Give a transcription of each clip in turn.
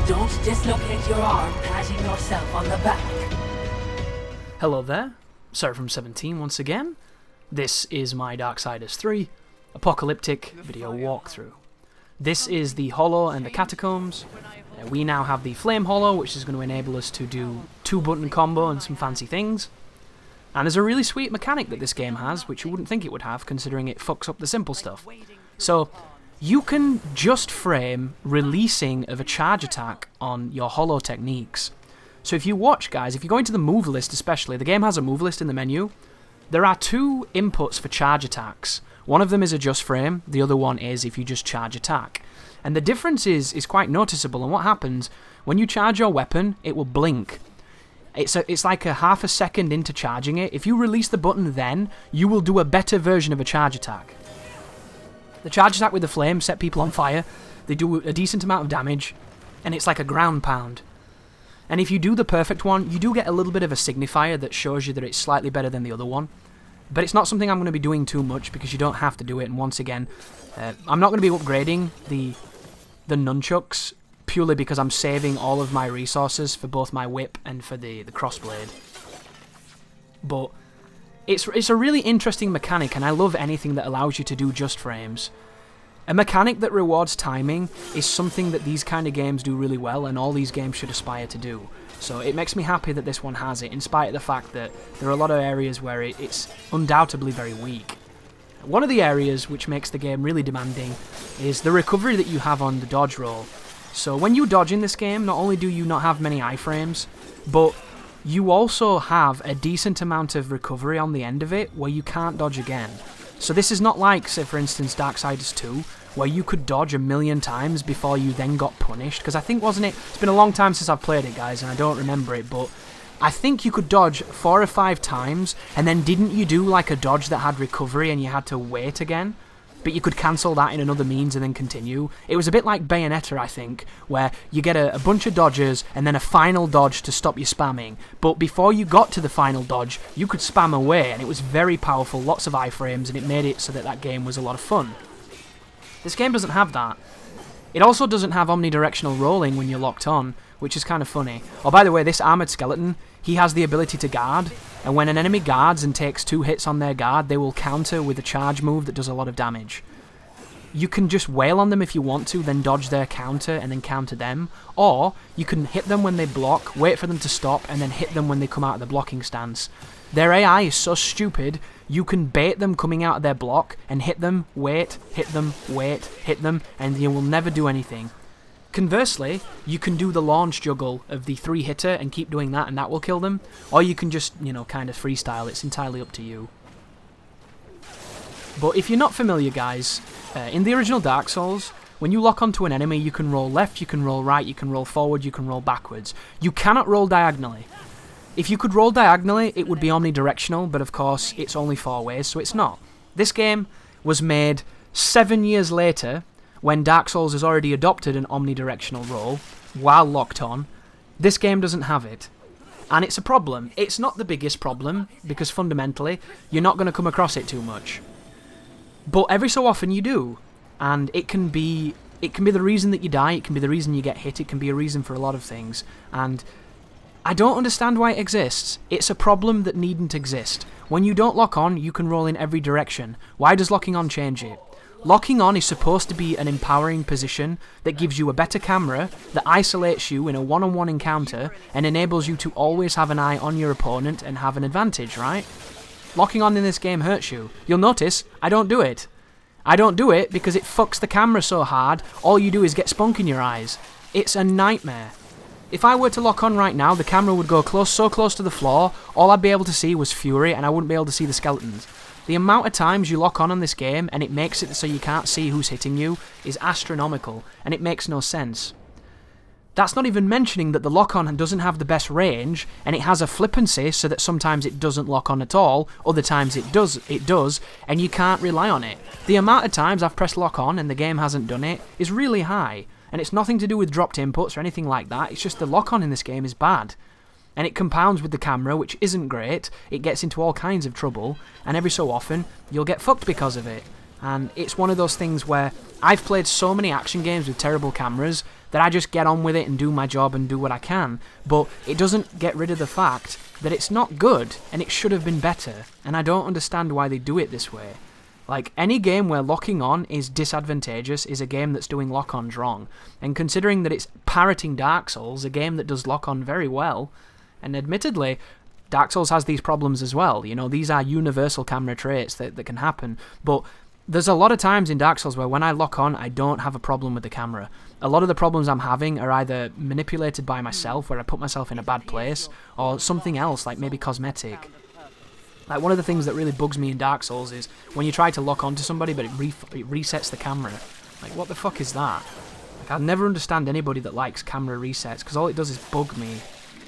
Don't dislocate your arm patting yourself on the back. Hello there, Sarah from 17 once again. This is my Darksiders 3 Apocalyptic video walkthrough. This is the Hollow and the Catacombs. We now have the Flame Hollow, which is going to enable us to do 2-button combo and some fancy things. And there's a really sweet mechanic that this game has, which you wouldn't think it would have, considering it fucks up the simple stuff. So, you can just frame releasing of a charge attack on your Hollow techniques. So if you watch, guys, if you go into the move list especially, the game has a move list in the menu. There are 2 inputs for charge attacks. One of them is a just frame, the other one is if you just charge attack. And the difference is quite noticeable, and what happens, when you charge your weapon, it will blink. It's like a half a second into charging it. If you release the button then, you will do a better version of a charge attack. The charge attack with the flame set people on fire, they do a decent amount of damage, and it's like a ground pound. And if you do the perfect one, you do get a little bit of a signifier that shows you that it's slightly better than the other one. But it's not something I'm going to be doing too much, because you don't have to do it, and once again, I'm not going to be upgrading the nunchucks, purely because I'm saving all of my resources for both my whip and for the crossblade. But it's a really interesting mechanic, and I love anything that allows you to do just frames. A mechanic that rewards timing is something that these kind of games do really well, and all these games should aspire to do. So it makes me happy that this one has it, in spite of the fact that there are a lot of areas where it's undoubtedly very weak. One of the areas which makes the game really demanding is the recovery that you have on the dodge roll. So when you dodge in this game, not only do you not have many iframes, but you also have a decent amount of recovery on the end of it where you can't dodge again. So this is not like, say for instance, Darksiders 2, where you could dodge 1,000,000 times before you then got punished. Because I think, wasn't it, it's been a long time since I've played it, guys, and I don't remember it, but I think you could dodge 4 or 5 times, and then didn't you do like a dodge that had recovery and you had to wait again? But you could cancel that in another means and then continue. It was a bit like Bayonetta, I think, where you get a bunch of dodges and then a final dodge to stop you spamming. But before you got to the final dodge, you could spam away, and it was very powerful, lots of iframes, and it made it so that game was a lot of fun. This game doesn't have that. It also doesn't have omnidirectional rolling when you're locked on, which is kind of funny. Oh, by the way, this armoured skeleton, he has the ability to guard, and when an enemy guards and takes 2 hits on their guard, they will counter with a charge move that does a lot of damage. You can just wail on them if you want to, then dodge their counter and then counter them, or you can hit them when they block, wait for them to stop, and then hit them when they come out of the blocking stance. Their AI is so stupid, you can bait them coming out of their block and hit them, wait, hit them, and you will never do anything. Conversely, you can do the launch juggle of the 3-hitter and keep doing that, and that will kill them. Or you can just, kind of freestyle. It's entirely up to you. But if you're not familiar, guys, in the original Dark Souls, when you lock onto an enemy, you can roll left, you can roll right, you can roll forward, you can roll backwards. You cannot roll diagonally. If you could roll diagonally, it would be omnidirectional, but of course, it's only 4 ways, so it's not. This game was made 7 years later, when Dark Souls has already adopted an omnidirectional roll while locked on. This game doesn't have it. And it's a problem. It's not the biggest problem, because fundamentally, you're not going to come across it too much. But every so often you do. And it can be the reason that you die, it can be the reason you get hit, it can be a reason for a lot of things. And I don't understand why it exists. It's a problem that needn't exist. When you don't lock on, you can roll in every direction. Why does locking on change it? Locking on is supposed to be an empowering position that gives you a better camera, that isolates you in a one-on-one encounter, and enables you to always have an eye on your opponent and have an advantage, right? Locking on in this game hurts you. You'll notice, I don't do it. I don't do it because it fucks the camera so hard, all you do is get spunk in your eyes. It's a nightmare. If I were to lock on right now, the camera would go so close to the floor, all I'd be able to see was fury, and I wouldn't be able to see the skeletons. The amount of times you lock on this game and it makes it so you can't see who's hitting you is astronomical, and it makes no sense. That's not even mentioning that the lock-on doesn't have the best range, and it has a flippancy so that sometimes it doesn't lock on at all, other times it does, and you can't rely on it. The amount of times I've pressed lock-on and the game hasn't done it is really high, and it's nothing to do with dropped inputs or anything like that, it's just the lock-on in this game is bad. And it compounds with the camera, which isn't great, it gets into all kinds of trouble, and every so often, you'll get fucked because of it. And it's one of those things where I've played so many action games with terrible cameras that I just get on with it and do my job and do what I can. But it doesn't get rid of the fact that it's not good and it should have been better. And I don't understand why they do it this way. Like, any game where locking on is disadvantageous is a game that's doing lock-ons wrong. And considering that it's parroting Dark Souls, a game that does lock-on very well, and admittedly, Dark Souls has these problems as well. You know, these are universal camera traits that can happen. But there's a lot of times in Dark Souls where when I lock on, I don't have a problem with the camera. A lot of the problems I'm having are either manipulated by myself, where I put myself in a bad place, or something else, like maybe cosmetic. Like, one of the things that really bugs me in Dark Souls is when you try to lock onto somebody, but it resets the camera. Like, what the fuck is that? Like, I'll never understand anybody that likes camera resets, because all it does is bug me.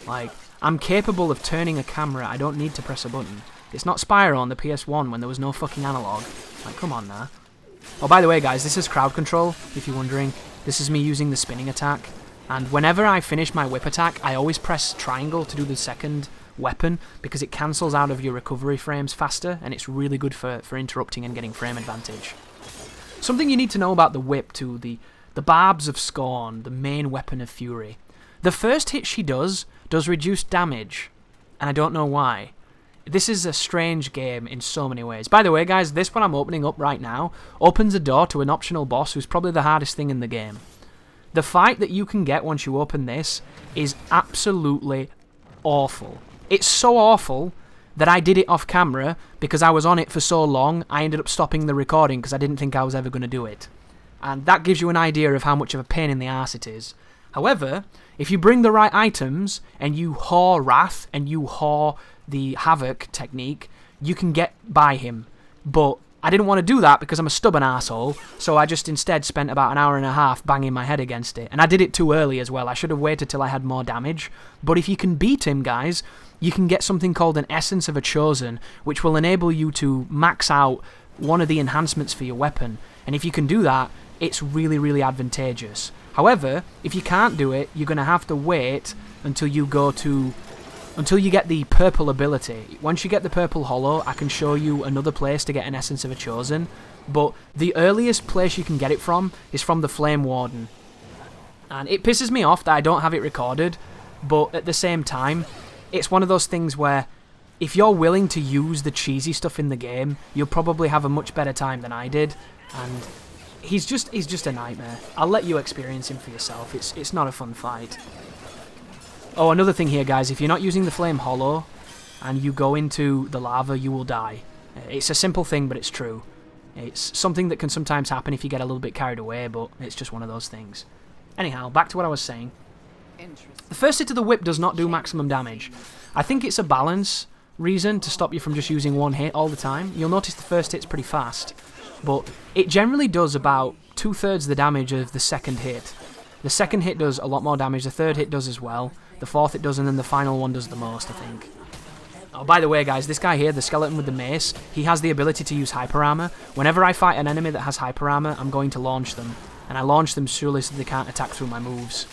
Like, I'm capable of turning a camera, I don't need to press a button. It's not Spyro on the PS1 when there was no fucking analog. Like, come on now. Oh, by the way, guys, this is crowd control, if you're wondering. This is me using the spinning attack. And whenever I finish my whip attack, I always press triangle to do the second weapon, because it cancels out of your recovery frames faster, and it's really good for interrupting and getting frame advantage. Something you need to know about the whip too, the Barbs of Scorn, the main weapon of Fury. The first hit she does reduce damage, and I don't know why. This is a strange game in so many ways. By the way, guys, this one I'm opening up right now opens a door to an optional boss who's probably the hardest thing in the game. The fight that you can get once you open this is absolutely awful. It's so awful that I did it off camera because I was on it for so long, I ended up stopping the recording because I didn't think I was ever going to do it. And that gives you an idea of how much of a pain in the arse it is. However, if you bring the right items and you whore Wrath and you whore the Havoc technique, you can get by him. But I didn't want to do that because I'm a stubborn asshole, so I just instead spent about an hour and a half banging my head against it. And I did it too early as well. I should have waited till I had more damage. But if you can beat him, guys, you can get something called an Essence of a Chosen, which will enable you to max out one of the enhancements for your weapon. And if you can do that, it's really, really advantageous. However, if you can't do it, you're going to have to wait until you get the purple ability. Once you get the purple hollow, I can show you another place to get an Essence of a Chosen, but the earliest place you can get it from is from the Flame Warden. And it pisses me off that I don't have it recorded, but at the same time, it's one of those things where if you're willing to use the cheesy stuff in the game, you'll probably have a much better time than I did, and he's just a nightmare. I'll let you experience him for yourself. It's not a fun fight. Oh, another thing here, guys, if you're not using the Flame Hollow and you go into the lava, you will die. It's a simple thing, but it's true. It's something that can sometimes happen if you get a little bit carried away, but it's just one of those things. Anyhow, back to what I was saying. The first hit of the whip does not do maximum damage. I think it's a balance reason to stop you from just using one hit all the time. You'll notice the first hit's pretty fast, but it generally does about 2/3 the damage of the second hit. The second hit does a lot more damage, the third hit does as well, the fourth hit does, and then the final one does the most, I think. Oh, by the way, guys, this guy here, the skeleton with the mace, he has the ability to use hyper armor. Whenever I fight an enemy that has hyper armor, I'm going to launch them, and I launch them surely so they can't attack through my moves.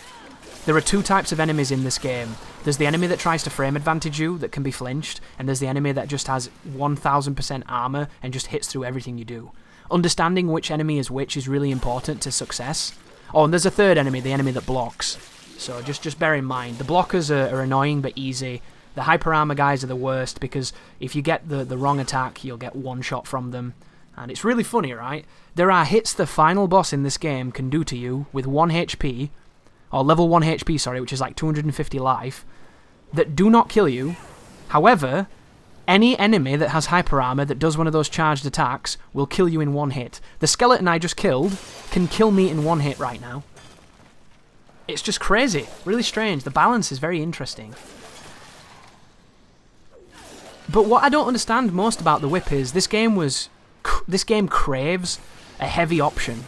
There are two types of enemies in this game. There's the enemy that tries to frame advantage you, that can be flinched, and there's the enemy that just has 1000% armor and just hits through everything you do. Understanding which enemy is which is really important to success. Oh, and there's a third enemy, the enemy that blocks. So just bear in mind, the blockers are annoying but easy. The hyper armor guys are the worst because if you get the wrong attack, you'll get one shot from them. And it's really funny, right? There are hits the final boss in this game can do to you with 1 HP, or level 1 HP, sorry, which is like 250 life, that do not kill you. However, any enemy that has hyper armor that does one of those charged attacks will kill you in 1 hit. The skeleton I just killed can kill me in 1 hit right now. It's just crazy, really strange. The balance is very interesting. But what I don't understand most about the whip is this game craves a heavy option.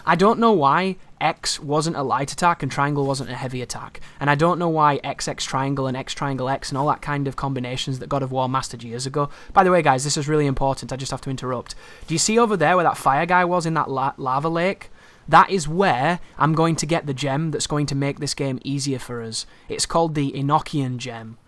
I don't know why X wasn't a light attack and triangle wasn't a heavy attack. And I don't know why XX triangle and X triangle X and all that kind of combinations that God of War mastered years ago. By the way, guys, this is really important. I just have to interrupt. Do you see over there where that fire guy was in that lava lake? That is where I'm going to get the gem that's going to make this game easier for us. It's called the Enochian gem.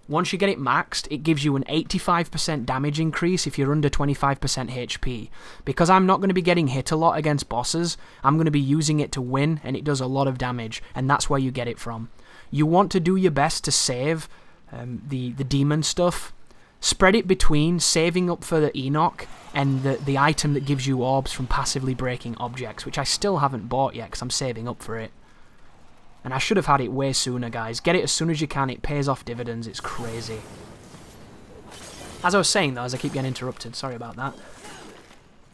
Once you get it maxed, it gives you an 85% damage increase if you're under 25% HP. Because I'm not going to be getting hit a lot against bosses, I'm going to be using it to win, and it does a lot of damage, and that's where you get it from. You want to do your best to save the demon stuff. Spread it between saving up for the Enoch and the item that gives you orbs from passively breaking objects, which I still haven't bought yet because I'm saving up for it. And I should have had it way sooner, guys. Get it as soon as you can. It pays off dividends. It's crazy. As I was saying, though, as I keep getting interrupted, sorry about that.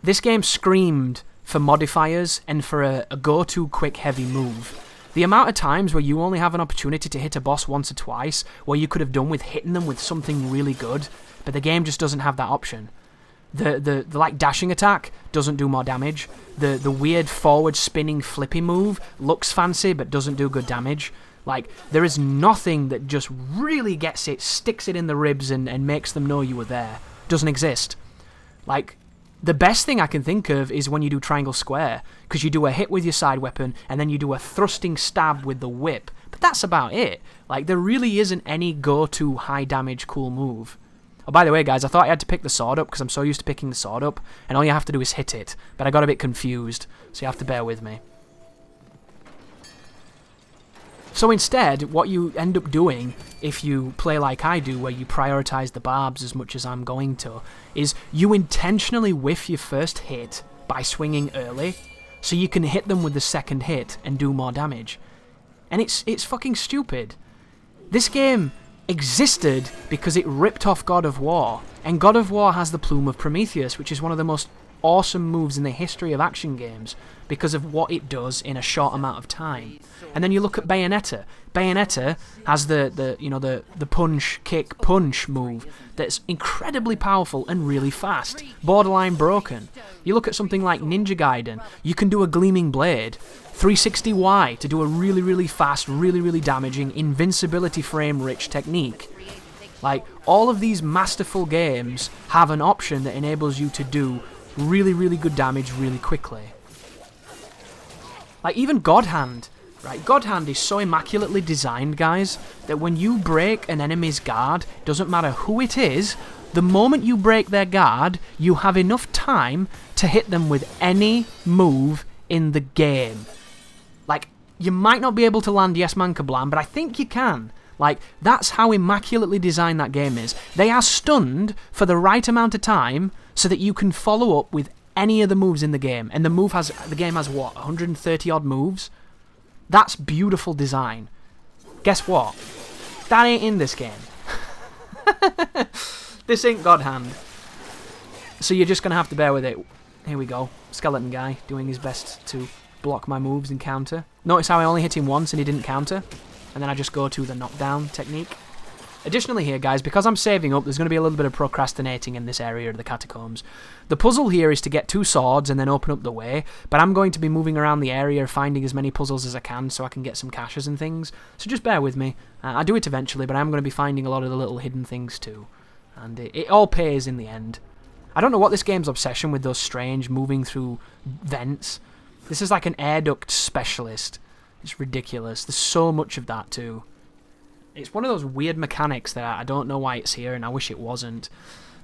This game screamed for modifiers and for a go-to quick heavy move. The amount of times where you only have an opportunity to hit a boss once or twice, where you could have done with hitting them with something really good, but the game just doesn't have that option. The like dashing attack doesn't do more damage. The weird forward spinning flippy move looks fancy but doesn't do good damage. Like, there is nothing that just really gets it, sticks it in the ribs and makes them know you were there. Doesn't exist. Like, the best thing I can think of is when you do triangle square, because you do a hit with your side weapon and then you do a thrusting stab with the whip. But that's about it. Like, there really isn't any go-to high damage cool move. Oh, by the way, guys, I thought I had to pick the sword up because I'm so used to picking the sword up, and all you have to do is hit it. But I got a bit confused, so you have to bear with me. So instead, what you end up doing, if you play like I do, where you prioritize the barbs as much as I'm going to, is you intentionally whiff your first hit by swinging early, so you can hit them with the second hit and do more damage. And it's fucking stupid. This game existed because it ripped off God of War, and God of War has the Plume of Prometheus, which is one of the most awesome moves in the history of action games because of what it does in a short amount of time. And then you look at Bayonetta. Bayonetta has the punch, kick, punch move that's incredibly powerful and really fast, borderline broken. You look at something like Ninja Gaiden, you can do a Gleaming Blade, 360Y to do a really, really fast, really, really damaging, invincibility frame-rich technique. Like, all of these masterful games have an option that enables you to do really, really good damage really quickly. Like, even God Hand, right? God Hand is so immaculately designed, guys, that when you break an enemy's guard, doesn't matter who it is, the moment you break their guard, you have enough time to hit them with any move in the game. Like, you might not be able to land Yes Man Kablam, but I think you can. Like, that's how immaculately designed that game is. They are stunned for the right amount of time so that you can follow up with any of the moves in the game. And the game has what, 130 odd moves? That's beautiful design. Guess what? That ain't in this game. This ain't God Hand. So you're just going to have to bear with it. Here we go. Skeleton guy doing his best to block my moves and counter. Notice how I only hit him once and he didn't counter. And then I just go to the knockdown technique. Additionally here, guys, because I'm saving up, there's going to be a little bit of procrastinating in this area of the Catacombs. The puzzle here is to get 2 swords and then open up the way, but I'm going to be moving around the area, finding as many puzzles as I can so I can get some caches and things. So just bear with me. I'll do it eventually, but I'm going to be finding a lot of the little hidden things too. And it all pays in the end. I don't know what this game's obsession with those strange moving through vents. This is like an air duct specialist. It's ridiculous. There's so much of that too. It's one of those weird mechanics that I don't know why it's here and I wish it wasn't.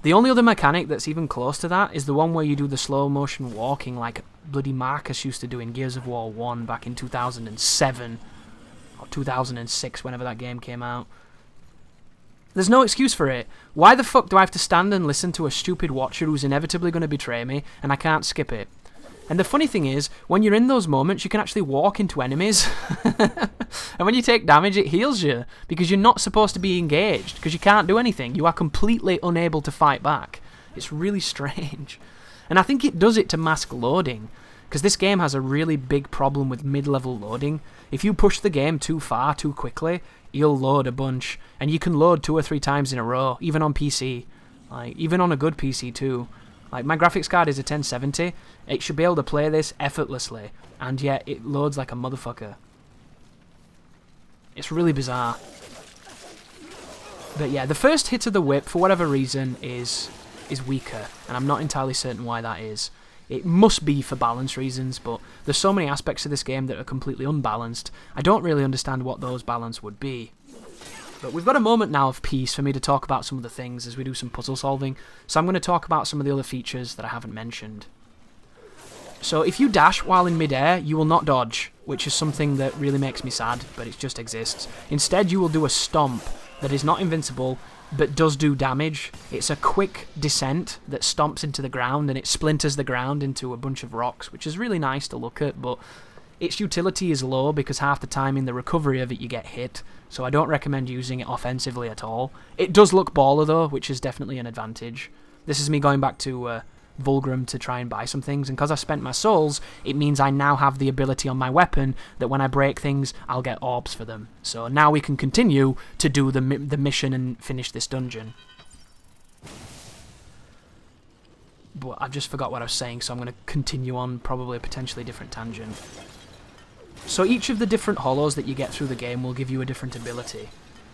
The only other mechanic that's even close to that is the one where you do the slow motion walking like bloody Marcus used to do in Gears of War 1 back in 2007 or 2006, whenever that game came out. There's no excuse for it. Why the fuck do I have to stand and listen to a stupid watcher who's inevitably going to betray me and I can't skip it? And the funny thing is, when you're in those moments, you can actually walk into enemies. And when you take damage, it heals you. Because you're not supposed to be engaged. Because you can't do anything. You are completely unable to fight back. It's really strange. And I think it does it to mask loading. Because this game has a really big problem with mid-level loading. If you push the game too far, too quickly, you'll load a bunch. And you can load 2 or 3 times in a row, even on PC. Like, even on a good PC too. Like, my graphics card is a 1070. It should be able to play this effortlessly. And yet, it loads like a motherfucker. It's really bizarre. But yeah, the first hit of the whip, for whatever reason, is weaker. And I'm not entirely certain why that is. It must be for balance reasons, but there's so many aspects of this game that are completely unbalanced. I don't really understand what those balance would be. But we've got a moment now of peace for me to talk about some of the things as we do some puzzle solving, so I'm going to talk about some of the other features that I haven't mentioned. So if you dash while in midair, you will not dodge, which is something that really makes me sad, but it just exists. Instead, you will do a stomp that is not invincible, but does do damage. It's a quick descent that stomps into the ground, and it splinters the ground into a bunch of rocks, which is really nice to look at, but its utility is low because half the time in the recovery of it you get hit, so I don't recommend using it offensively at all. It does look baller though, which is definitely an advantage. This is me going back to Vulgrim to try and buy some things, and because I spent my souls, it means I now have the ability on my weapon that when I break things, I'll get orbs for them. So now we can continue to do the mission and finish this dungeon. But I've just forgot what I was saying, so I'm going to continue on probably a potentially different tangent. So each of the different hollows that you get through the game will give you a different ability.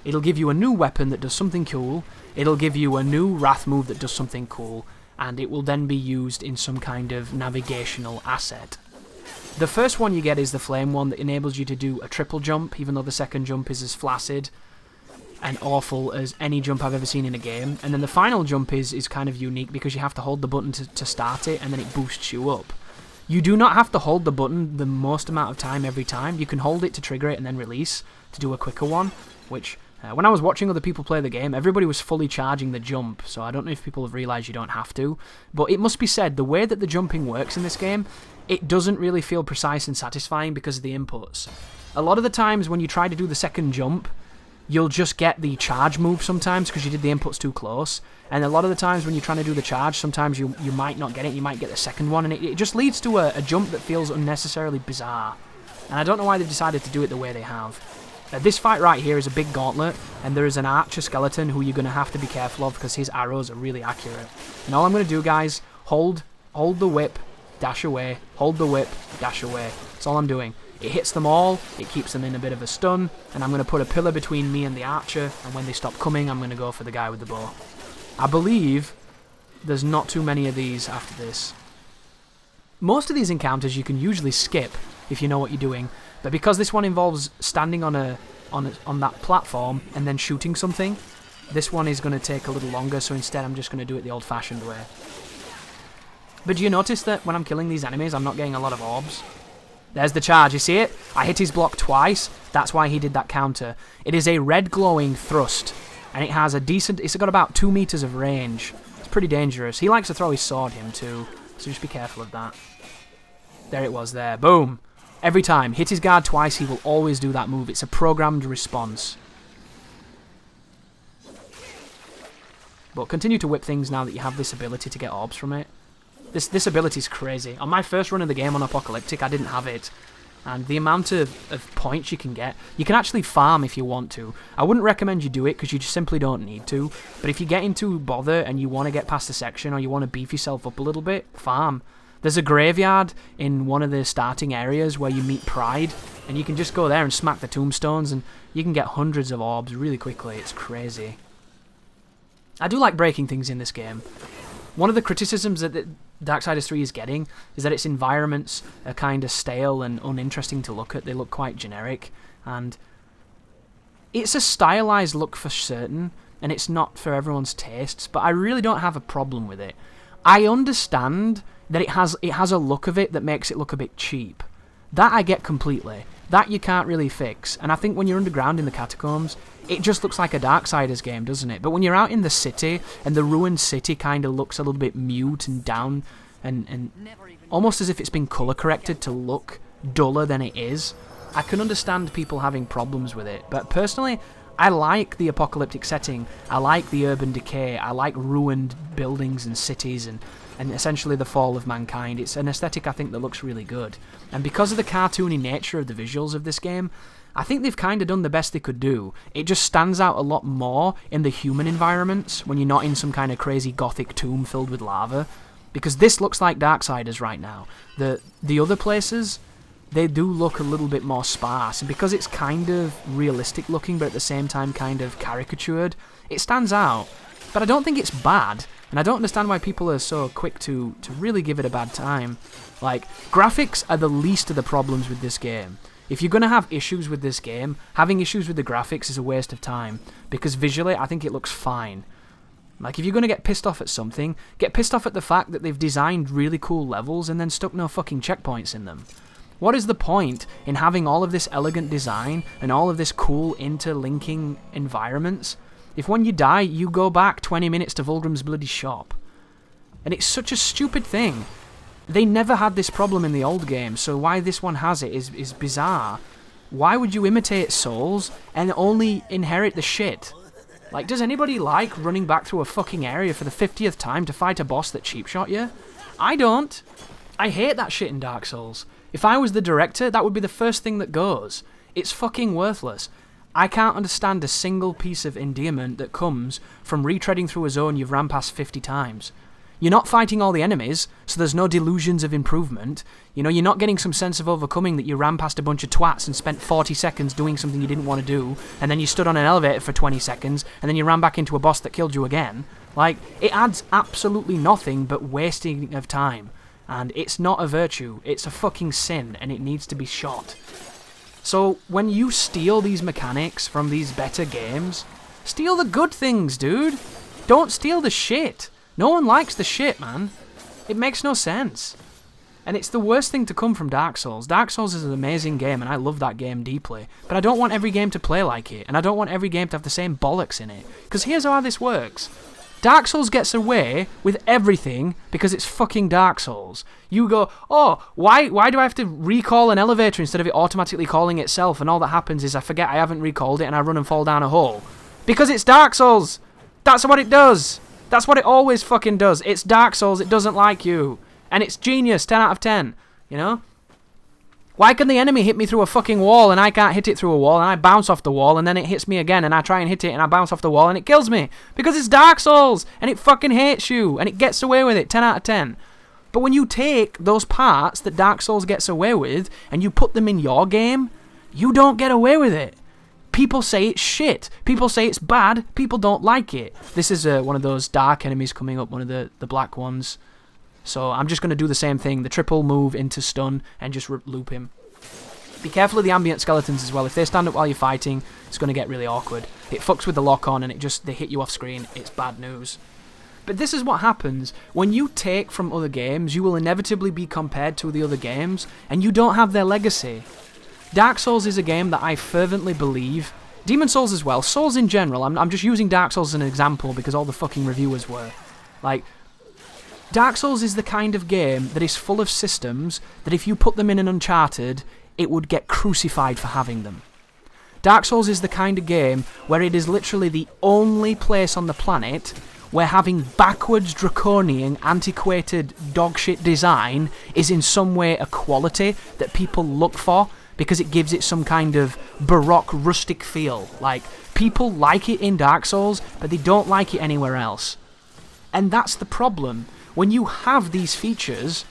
It'll give you a new weapon that does something cool, it'll give you a new wrath move that does something cool, and it will then be used in some kind of navigational asset. The first one you get is the flame one that enables you to do a triple jump, even though the second jump is as flaccid and awful as any jump I've ever seen in a game. And then the final jump is kind of unique because you have to hold the button to start it, and then it boosts you up. You do not have to hold the button the most amount of time every time. You can hold it to trigger it and then release to do a quicker one, which when I was watching other people play the game, everybody was fully charging the jump, so I don't know if people have realised you don't have to. But it must be said, the way that the jumping works in this game, it doesn't really feel precise and satisfying because of the inputs. A lot of the times when you try to do the second jump, you'll just get the charge move sometimes because you did the inputs too close. And a lot of the times when you're trying to do the charge, sometimes you might not get it, you might get the second one, and it just leads to a jump that feels unnecessarily bizarre. And I don't know why they've decided to do it the way they have. This fight right here is a big gauntlet, and there is an archer skeleton who you're going to have to be careful of because his arrows are really accurate. And all I'm going to do, guys, hold the whip, dash away, hold the whip, dash away. That's all I'm doing. It hits them all, it keeps them in a bit of a stun, and I'm going to put a pillar between me and the archer, and when they stop coming, I'm going to go for the guy with the bow. I believe there's not too many of these after this. Most of these encounters you can usually skip if you know what you're doing, but because this one involves standing on that platform and then shooting something, this one is going to take a little longer, so instead I'm just going to do it the old-fashioned way. But do you notice that when I'm killing these enemies, I'm not getting a lot of orbs? There's the charge, you see it? I hit his block twice, that's why he did that counter. It is a red glowing thrust, and it has a decent, it's got about 2 meters of range. It's pretty dangerous. He likes to throw his sword, him too, so just be careful of that. There it was there, boom! Every time, hit his guard twice, he will always do that move. It's a programmed response. But continue to whip things now that you have this ability to get orbs from it. This ability is crazy. On my first run of the game on Apocalyptic, I didn't have it. And the amount of points you can get, you can actually farm if you want to. I wouldn't recommend you do it because you just simply don't need to. But if you get into bother and you want to get past the section or you want to beef yourself up a little bit, farm. There's a graveyard in one of the starting areas where you meet Pride, and you can just go there and smack the tombstones, and you can get hundreds of orbs really quickly. It's crazy. I do like breaking things in this game. One of the criticisms that Darksiders 3 is getting is that its environments are kind of stale and uninteresting to look at. They look quite generic, and it's a stylized look for certain, and it's not for everyone's tastes, but I really don't have a problem with it. I understand that it has a look of it that makes it look a bit cheap. That I get completely. That you can't really fix. And I think when you're underground in the Catacombs, it just looks like a Darksiders game, doesn't it? But when you're out in the city, and the ruined city kind of looks a little bit mute and down, and almost as if it's been colour corrected to look duller than it is, I can understand people having problems with it. But personally, I like the apocalyptic setting. I like the urban decay. I like ruined buildings and cities and essentially the fall of mankind. It's an aesthetic I think that looks really good. And because of the cartoony nature of the visuals of this game, I think they've kind of done the best they could do. It just stands out a lot more in the human environments when you're not in some kind of crazy gothic tomb filled with lava. Because this looks like Darksiders right now. The other places, they do look a little bit more sparse, and because it's kind of realistic looking but at the same time kind of caricatured, it stands out. But I don't think it's bad, and I don't understand why people are so quick to really give it a bad time. Like, graphics are the least of the problems with this game. If you're going to have issues with this game, having issues with the graphics is a waste of time, because visually I think it looks fine. Like, if you're going to get pissed off at something, get pissed off at the fact that they've designed really cool levels and then stuck no fucking checkpoints in them. What is the point in having all of this elegant design and all of this cool interlinking environments if when you die you go back 20 minutes to Vulgrim's bloody shop? And it's such a stupid thing. They never had this problem in the old game, so why this one has it is bizarre. Why would you imitate Souls and only inherit the shit? Like, does anybody like running back through a fucking area for the 50th time to fight a boss that cheap shot you? I don't. I hate that shit in Dark Souls. If I was the director, that would be the first thing that goes. It's fucking worthless. I can't understand a single piece of endearment that comes from retreading through a zone you've ran past 50 times. You're not fighting all the enemies, so there's no delusions of improvement. You know, you're not getting some sense of overcoming that you ran past a bunch of twats and spent 40 seconds doing something you didn't want to do, and then you stood on an elevator for 20 seconds, and then you ran back into a boss that killed you again. Like, it adds absolutely nothing but wasting of time. And it's not a virtue, it's a fucking sin, and it needs to be shot. So, when you steal these mechanics from these better games, steal the good things, dude! Don't steal the shit! No one likes the shit, man. It makes no sense. And it's the worst thing to come from Dark Souls. Dark Souls is an amazing game, and I love that game deeply. But I don't want every game to play like it, and I don't want every game to have the same bollocks in it. Because here's how this works. Dark Souls gets away with everything because it's fucking Dark Souls. You go, oh, why do I have to recall an elevator instead of it automatically calling itself, and all that happens is I forget I haven't recalled it and I run and fall down a hole? Because it's Dark Souls! That's what it does! That's what it always fucking does. It's Dark Souls, it doesn't like you. And it's genius, 10 out of 10, you know? Why can the enemy hit me through a fucking wall and I can't hit it through a wall and I bounce off the wall and then it hits me again and I try and hit it and I bounce off the wall and it kills me? Because it's Dark Souls and it fucking hates you and it gets away with it, 10 out of 10. But when you take those parts that Dark Souls gets away with and you put them in your game, you don't get away with it. People say it's shit. People say it's bad. People don't like it. This is one of those dark enemies coming up, one of the black ones. So I'm just going to do the same thing, the triple move into stun and just loop him. Be careful of the ambient skeletons as well. If they stand up while you're fighting, it's going to get really awkward. It fucks with the lock on and they hit you off screen. It's bad news. But this is what happens. When you take from other games, you will inevitably be compared to the other games, and you don't have their legacy. Dark Souls is a game that I fervently believe. Demon Souls as well. Souls in general. I'm just using Dark Souls as an example because all the fucking reviewers were. Like, Dark Souls is the kind of game that is full of systems that if you put them in an Uncharted, it would get crucified for having them. Dark Souls is the kind of game where it is literally the only place on the planet where having backwards, draconian, antiquated dogshit design is in some way a quality that people look for because it gives it some kind of baroque, rustic feel. Like, people like it in Dark Souls, but they don't like it anywhere else. And that's the problem. When you have these features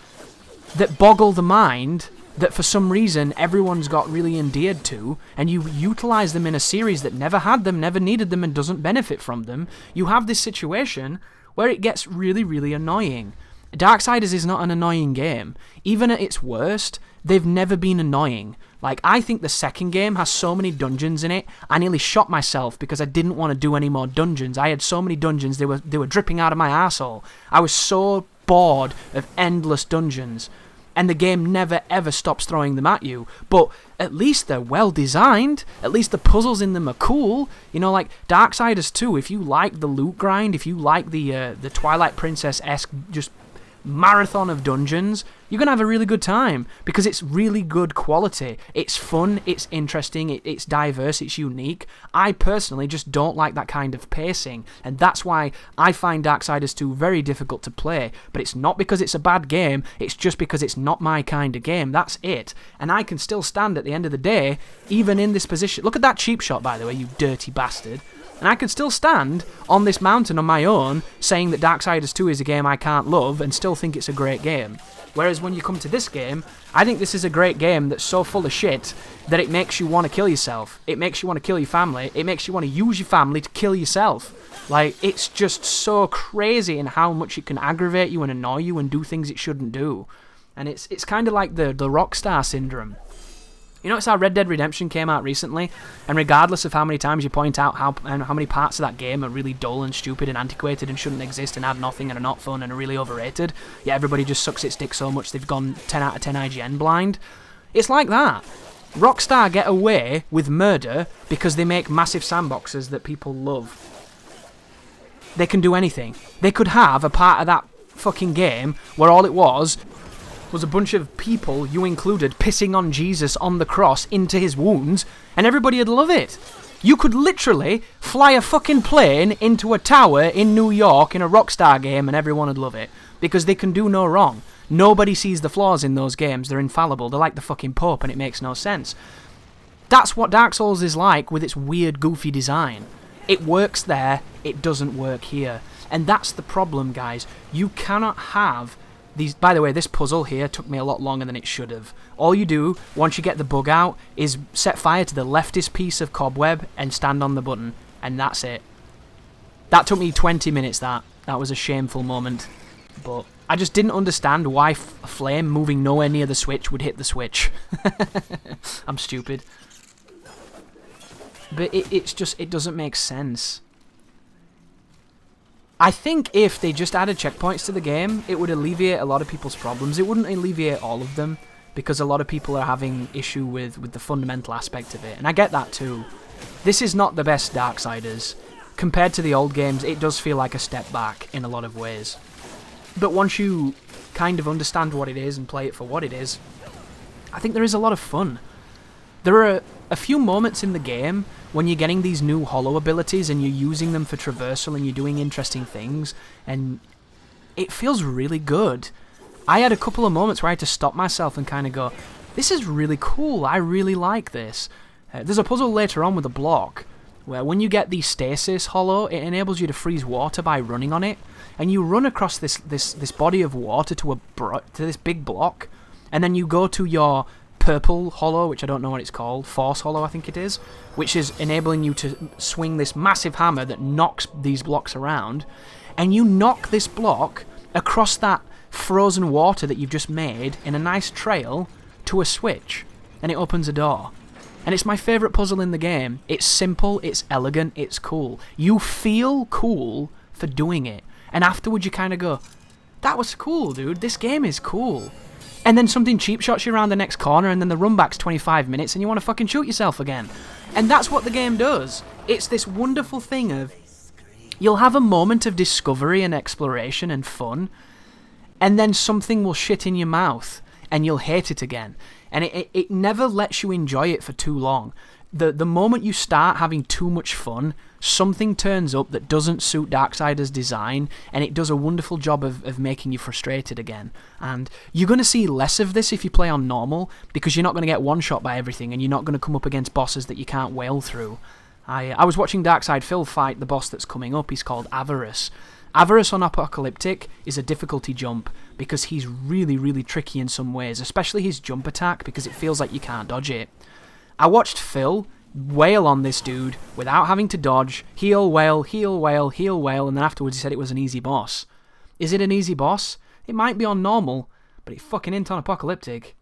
that boggle the mind, that for some reason everyone's got really endeared to, and you utilise them in a series that never had them, never needed them, and doesn't benefit from them, you have this situation where it gets really, really annoying. Darksiders is not an annoying game. Even at its worst, they've never been annoying. Like, I think the second game has so many dungeons in it, I nearly shot myself because I didn't want to do any more dungeons. I had so many dungeons, they were dripping out of my arsehole. I was so bored of endless dungeons. And the game never ever stops throwing them at you. But at least they're well designed. At least the puzzles in them are cool. You know, like Darksiders 2, if you like the loot grind, if you like the Twilight Princess-esque just marathon of dungeons, you're going to have a really good time because it's really good quality. It's fun, it's interesting, it's diverse, it's unique. I personally just don't like that kind of pacing, and that's why I find Darksiders 2 very difficult to play. But it's not because it's a bad game, it's just because it's not my kind of game. That's it. And I can still stand at the end of the day, even in this position. Look at that cheap shot, by the way, you dirty bastard. And I can still stand on this mountain on my own saying that Darksiders 2 is a game I can't love and still think it's a great game. Whereas when you come to this game, I think this is a great game that's so full of shit that it makes you want to kill yourself. It makes you want to kill your family. It makes you want to use your family to kill yourself. Like, it's just so crazy in how much it can aggravate you and annoy you and do things it shouldn't do. And it's kind of like the Rockstar syndrome. You notice how Red Dead Redemption came out recently, and regardless of how many times you point out how many parts of that game are really dull and stupid and antiquated and shouldn't exist and have nothing and are not fun and are really overrated, yeah, everybody just sucks its dick so much they've gone 10 out of 10 IGN blind. It's like that. Rockstar get away with murder because they make massive sandboxes that people love. They can do anything. They could have a part of that fucking game where all it was a bunch of people, you included, pissing on Jesus on the cross into his wounds, and everybody would love it. You could literally fly a fucking plane into a tower in New York in a Rockstar game and everyone would love it, because they can do no wrong. Nobody sees the flaws in those games. They're infallible. They're like the fucking Pope, and it makes no sense. That's what Dark Souls is like with its weird, goofy design. It works there, it doesn't work here. And that's the problem, guys. You cannot have these. By the way, this puzzle here took me a lot longer than it should have. All you do, once you get the bug out, is set fire to the leftist piece of cobweb and stand on the button, and that's it. That took me 20 minutes, that was a shameful moment. But I just didn't understand why a flame moving nowhere near the switch would hit the switch. I'm stupid. But it doesn't make sense. I think if they just added checkpoints to the game, it would alleviate a lot of people's problems. It wouldn't alleviate all of them, because a lot of people are having issue with the fundamental aspect of it, and I get that too. This is not the best Darksiders. Compared to the old games, it does feel like a step back in a lot of ways. But once you kind of understand what it is and play it for what it is, I think there is a lot of fun. There are a few moments in the game when you're getting these new hollow abilities and you're using them for traversal and you're doing interesting things, and it feels really good. I had a couple of moments where I had to stop myself and kind of go, this is really cool, I really like this. There's a puzzle later on with a block where when you get the stasis hollow, it enables you to freeze water by running on it, and you run across this body of water to this big block, and then you go to your purple hollow, which I don't know what it's called, force hollow I think it is, which is enabling you to swing this massive hammer that knocks these blocks around, and you knock this block across that frozen water that you've just made in a nice trail to a switch, and it opens a door. And it's my favourite puzzle in the game. It's simple, it's elegant, it's cool. You feel cool for doing it, and afterwards you kind of go, that was cool, dude, this game is cool. And then something cheap shots you around the next corner, and then the run back's 25 minutes and you want to fucking shoot yourself again. And that's what the game does. It's this wonderful thing of, you'll have a moment of discovery and exploration and fun, and then something will shit in your mouth and you'll hate it again. And it never lets you enjoy it for too long. The moment you start having too much fun, something turns up that doesn't suit Darksiders' design, and it does a wonderful job of making you frustrated again. And you're going to see less of this if you play on normal, because you're not going to get one-shot by everything, and you're not going to come up against bosses that you can't wail through. I was watching Darkside Phil fight the boss that's coming up. He's called Avarice. Avarice on Apocalyptic is a difficulty jump, because he's really, really tricky in some ways, especially his jump attack, because it feels like you can't dodge it. I watched Phil wail on this dude without having to dodge, heal, wail, heal, wail, heal, wail, and then afterwards he said it was an easy boss. Is it an easy boss? It might be on normal, but it fucking ain't on Apocalyptic.